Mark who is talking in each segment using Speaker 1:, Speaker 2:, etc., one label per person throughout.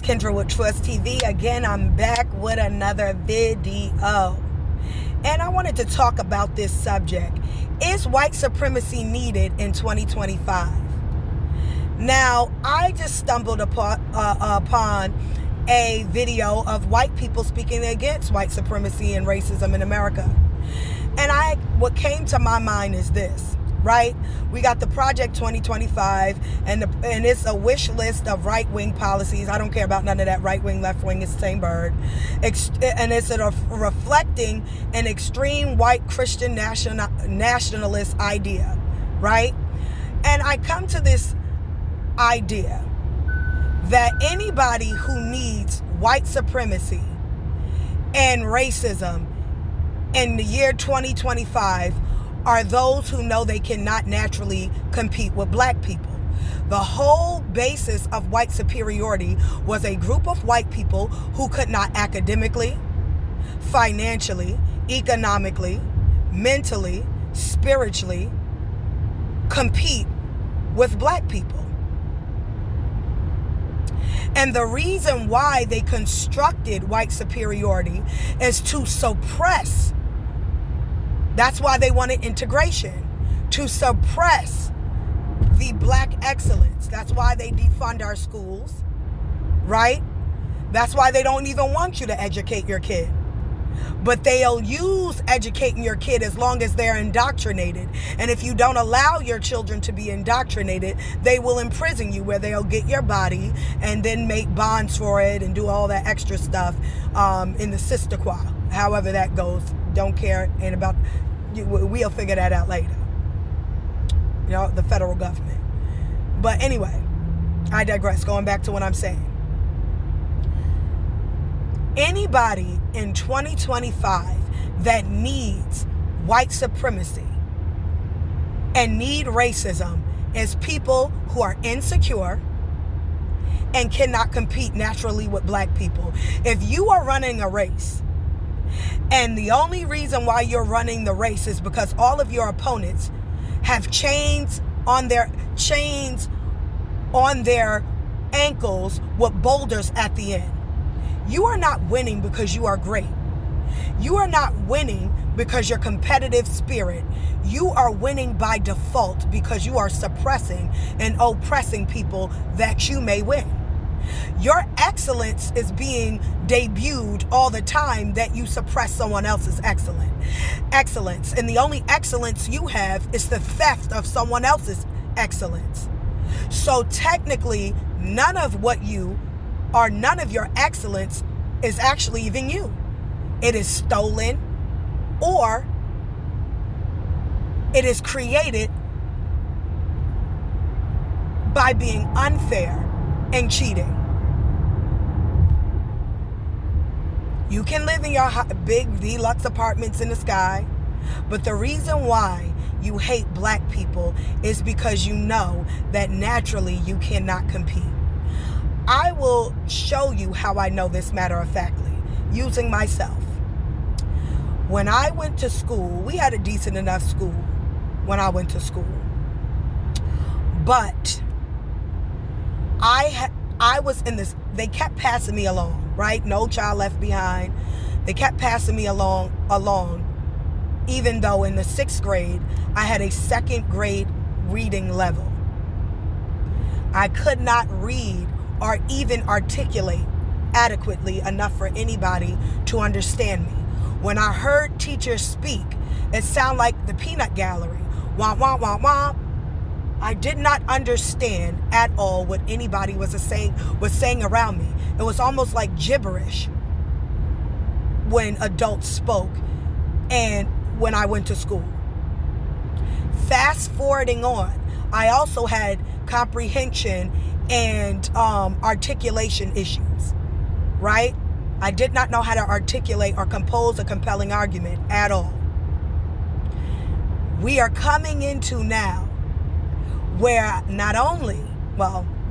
Speaker 1: Kendra with Trust TV. Again, I'm back with another video. And I wanted to talk about this subject. Is white supremacy needed in 2025? Now, I just stumbled upon a video of white people speaking against white supremacy and racism in America. And what came to my mind is this, right? We got the Project 2025, and it's a wish list of right-wing policies. I don't care about none of that right-wing, left-wing, it's the same bird. And it's reflecting an extreme white Christian nationalist idea, right? And I come to this idea that anybody who needs white supremacy and racism in the year 2025 are those who know they cannot naturally compete with black people. The whole basis of white superiority was a group of white people who could not academically, financially, economically, mentally, spiritually compete with black people. And the reason why they constructed white superiority is to suppress. That's why they wanted integration, to suppress the black excellence. That's why they defund our schools, right? That's why they don't even want you to educate your kid. But they'll use educating your kid as long as they're indoctrinated. And if you don't allow your children to be indoctrinated, they will imprison you, where they'll get your body and then make bonds for it and do all that extra stuff in the sister qua. However that goes, don't care. And about, we'll figure that out later. You know, the federal government. But anyway, I digress. Going back to what I'm saying. Anybody in 2025 that needs white supremacy and need racism is people who are insecure and cannot compete naturally with black people. If you are running a race and the only reason why you're running the race is because all of your opponents have chains on their ankles with boulders at the end, you are not winning because you are great. You are not winning because your competitive spirit. You are winning by default because you are suppressing and oppressing people that you may win. Your excellence is being debuted all the time that you suppress someone else's excellence. And the only excellence you have is the theft of someone else's excellence. So technically, none of your excellence is actually even you. It is stolen, or it is created by being unfair and cheating. You can live in your big deluxe apartments in the sky, but the reason why you hate black people is because you know that naturally you cannot compete. I will show you how I know this matter of factly, using myself. When I went to school, we had a decent enough school when I went to school. But I was in this, they kept passing me along, right? No Child Left Behind. They kept passing me along, even though in the 6th grade, I had a 2nd grade reading level. I could not read or even articulate adequately enough for anybody to understand me. When I heard teachers speak, it sounded like the peanut gallery. Womp, womp, womp, womp. I did not understand at all what anybody was saying around me. It was almost like gibberish when adults spoke and when I went to school. Fast forwarding on, I also had comprehension and articulation issues, right? I did not know how to articulate or compose a compelling argument at all. We are coming into now where not only,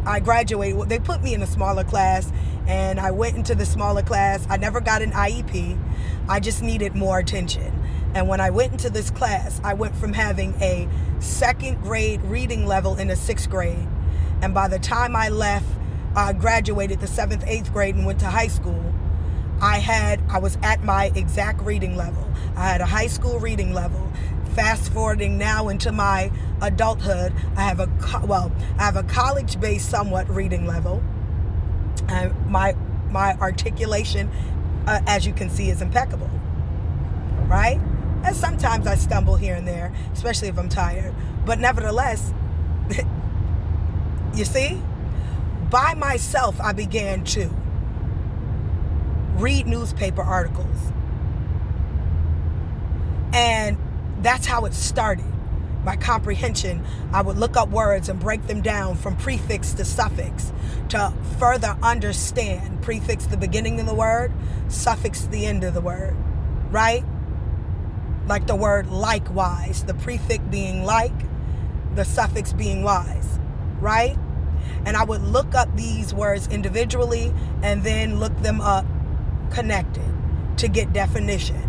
Speaker 1: I graduated, they put me in a smaller class, and I went into the smaller class. I never got an IEP. I just needed more attention. And when I went into this class, I went from having a 2nd grade reading level in the 6th grade. And by the time I left I graduated the 7th, 8th grade and went to high school, I was at my exact reading level. I had a high school reading level. Fast forwarding now into my adulthood, I have a college-based somewhat reading level. My articulation, as you can see, is impeccable, right? And sometimes I stumble here and there, especially if I'm tired. But nevertheless, you see, by myself, I began to read newspaper articles. And that's how it started. My comprehension, I would look up words and break them down from prefix to suffix to further understand. Prefix the beginning of the word, suffix the end of the word, right? Like the word likewise, the prefix being like, the suffix being wise, right? And I would look up these words individually and then look them up connected to get definition.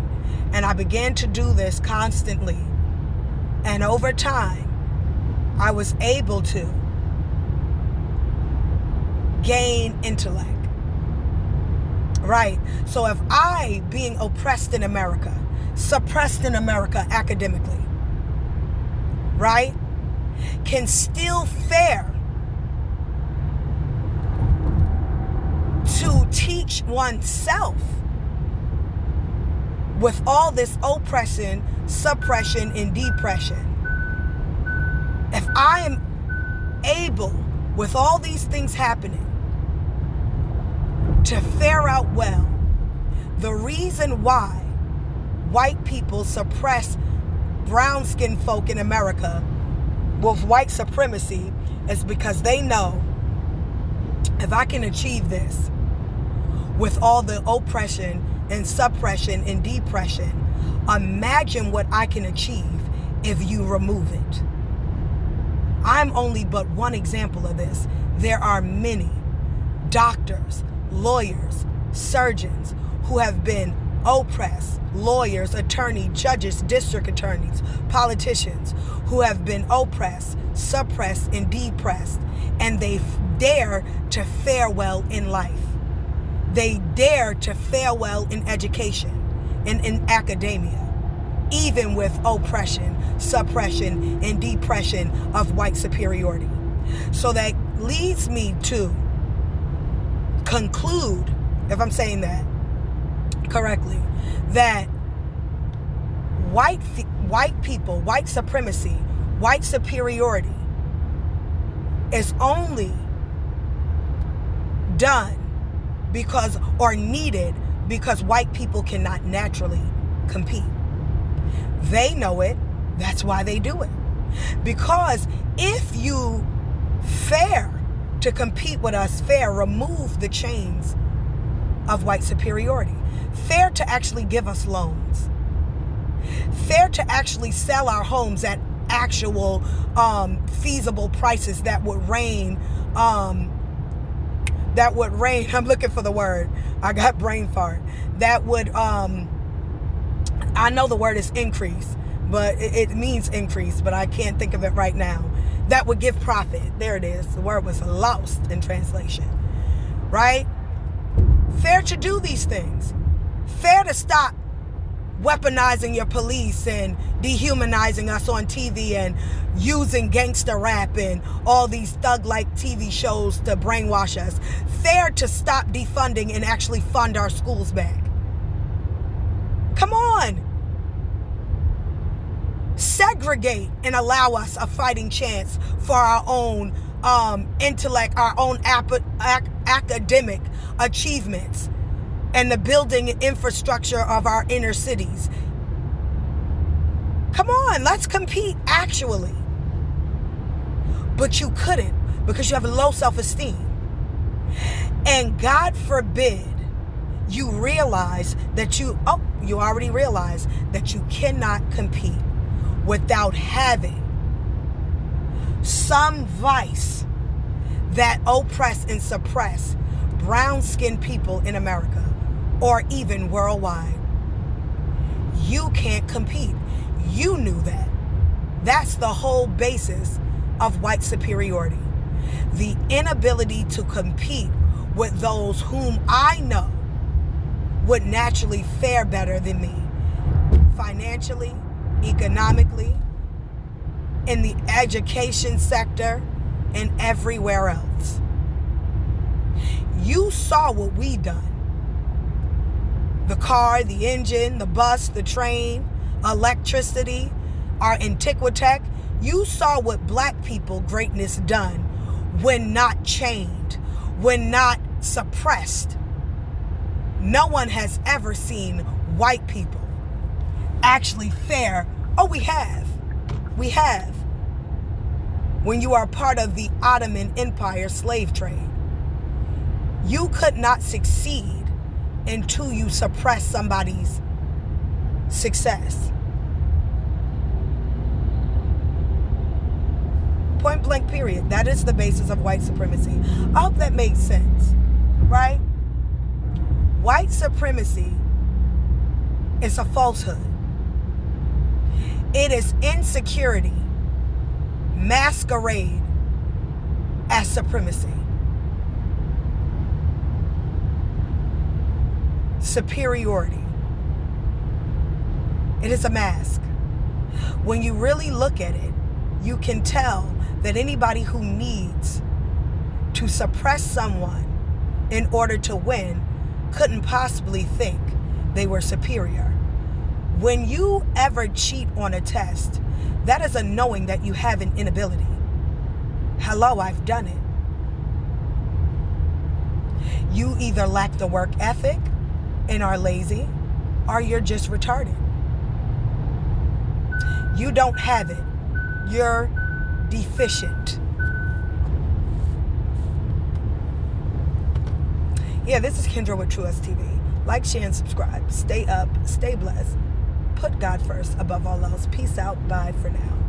Speaker 1: And I began to do this constantly. And over time, I was able to gain intellect. Right? So if I, being oppressed in America, suppressed in America academically, right, can still fare to teach oneself with all this oppression, suppression, and depression. If I am able, with all these things happening, to fare out well, the reason why white people suppress brown-skinned folk in America with white supremacy is because they know, if I can achieve this with all the oppression and suppression and depression, imagine what I can achieve if you remove it. I'm only but one example of this. There are many doctors, lawyers, surgeons who have been oppressed, lawyers, attorneys, judges, district attorneys, politicians who have been oppressed, suppressed, and depressed, and they dare to fare well in life. They dare to fare well in education and in academia, even with oppression, suppression, and depression of white superiority. So that leads me to conclude, if I'm saying that correctly, that white people, white supremacy, white superiority is only done because, or needed because white people cannot naturally compete. They know it. That's why they do it. Because if you fare to compete with us, remove the chains of white superiority, fare to actually give us loans, fare to actually sell our homes at actual feasible prices that would reign, I'm looking for the word, I got brain fart, that would, I know the word is increase, but it means increase, but I can't think of it right now. That would give profit. There it is. The word was lost in translation, right? Fair to do these things. Fair to stop weaponizing your police and dehumanizing us on TV and using gangster rap and all these thug-like TV shows to brainwash us. Fair to stop defunding and actually fund our schools back. Come on. Segregate and allow us a fighting chance for our own intellect, our own academic achievements, and the building infrastructure of our inner cities. Come on, let's compete actually. But you couldn't because you have a low self-esteem. And God forbid you realize that you already realize that you cannot compete without having some vice that oppress and suppress brown-skinned people in America or even worldwide. You can't compete. You knew that. That's the whole basis of white superiority. the inability to compete with those whom I know would naturally fare better than me, financially, economically, in the education sector, and everywhere else. You saw what we done. The car, the engine, the bus, the train, electricity, our Antiquitech. You saw what black people greatness done when not chained, when not suppressed. No one has ever seen white people actually fare. Oh, we have. We have. When you are part of the Ottoman Empire slave trade, you could not succeed until you suppress somebody's success. Point blank, period. That is the basis of white supremacy. I hope that makes sense, right? White supremacy is a falsehood. It is insecurity masquerade as supremacy. Superiority. It is a mask. When you really look at it, you can tell that anybody who needs to suppress someone in order to win couldn't possibly think they were superior. When you ever cheat on a test, that is a knowing that you have an inability. Hello, I've done it. You either lack the work ethic and are lazy, or you're just retarded. You don't have it. You're deficient. Yeah, this is Kendra with True TV. Like, share, and subscribe. Stay up, stay blessed. Put God first above all else. Peace out. Bye for now.